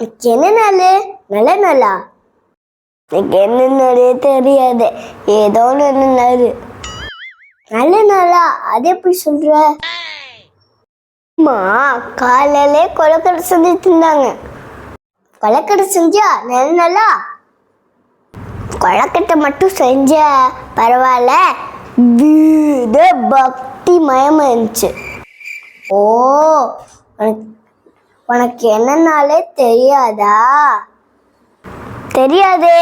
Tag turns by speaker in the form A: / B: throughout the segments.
A: என்ன நாள்? நல்ல நாளா? எனக்கு என்ன நாளே தெரியாது. ஏதோ ஒன்று நாள். நல்ல நாளா? அது எப்படி சொல்ற? அம்மா காலையிலே கொலக்கடை செஞ்சுட்டு இருந்தாங்க. கொலக்கடை செஞ்சா நல்ல நாளா? கொலக்கட்டை மட்டும் செஞ்ச பரவாயில்ல, பக்தி மயமா இருந்துச்சு. ஓ, உனக்கு என்னன்னாலே தெரியாதா? தெரியாதே.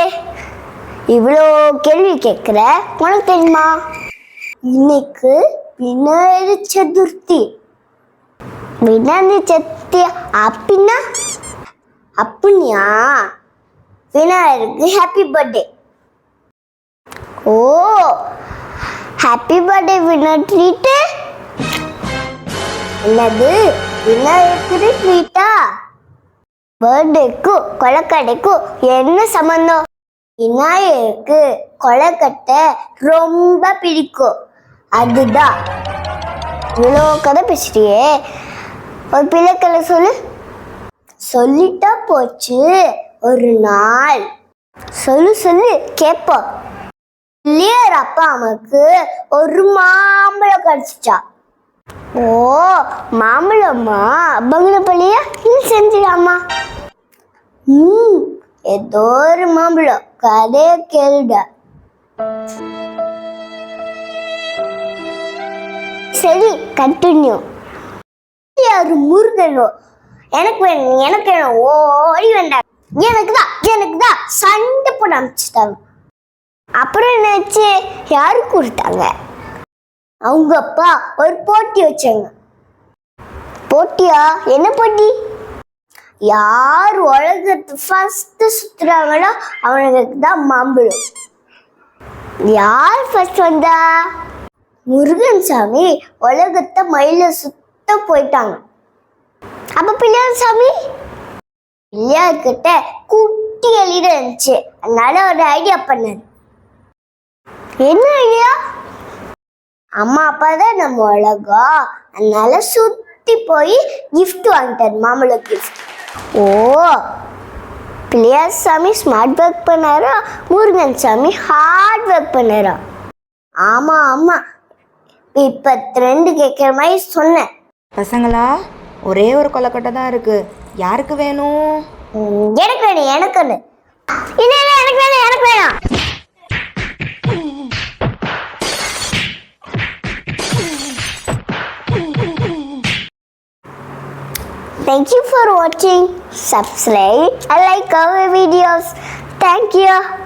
A: இவ்வளோ கேள்வி கேட்குற. உனக்கு தெரியுமா? இன்னைக்கு விநாயகர் சதுர்த்தி. விநாயகர் சதுர்த்தி அப்படின்னா? அப்படியா? விநாயகருக்கு ஹாப்பி பர்த்டே. ஓ, ஹாப்பி பர்த்டே விநாயகர் ட்ரீட்டு. என்னது, விநாயகருக்கு ட்ரீட்டா? பர்த்டேக்கும் கொலக்கட்டைக்கும் என்ன சம்பந்தம்? விநாயகருக்கு கொலக்கட்டை ரொம்ப பிடிக்கும், அதுதான். இவ்வளோ கதை பேசுறியே, ஒரு பிள்ளைக்கதை சொல்லு. சொல்லிட்டா போச்சு. ஒரு நாள் சொல்லு கேட்போம். இல்லையார் அப்பா அம்மாக்கு ஒரு மாம்பழம் கிடைச்சிச்சா. ஓ, மாம்பழம்மா? பங்கனப்பள்ளியா இல்லை செஞ்சிடாமா? ஏதோ ஒரு மாம்பழம். கதைய கேளுடா. சரி, கண்டினியூ. யாரு? முருகனோ? எனக்கு வேணும் ஓடி வேண்டாம். எனக்கு தான் சண்டை போட ஆரம்பிச்சுட்டாங்க. அப்புறம் என்னாச்சு? யாரு கொடுத்தாங்க? அவங்க அப்பா ஒரு போட்டி வச்சாங்க. போட்டியா? என்ன போட்டி? யார் உலகத்து ஃபர்ஸ்ட் சுத்துறாங்களோ அவனுக்கு தான் மாம்பழம். யார் ஃபர்ஸ்ட் வந்தா? முருகன் சாமி உலகத்தை மயில சுத்த போயிட்டாங்க. அப்ப பிள்ளையார் சாமி? பிள்ளையார்கிட்ட குட்டி எலிட இருந்துச்சு, அதனால ஒரு ஐடியா பண்ணாரு. என்ன ஐடியா? அம்மா அப்பா தான் நம்ம உலகம், அதனால சுத்தி போய் கிஃப்ட் வாங்கிட்டாரு, மாம்பழ கிஃப்ட். ஓ, பிள்ளையார் சாமி ஸ்மார்ட் ஒர்க் பண்ணாரா, முருகன் சாமி ஹார்ட் ஒர்க் பண்ணாரா? ஆமா, இப்ப ட்ரெண்ட் கேட்குற மாதிரி சொன்னேன்.
B: பசங்களா, ஒரே ஒரு கொலக்கட்டை தான் இருக்கு. யாருக்கு வேணும்?
A: எனக்கு வேணும். எனக்கு வேணும். Thank you for watching. Subscribe and like our videos. Thank you.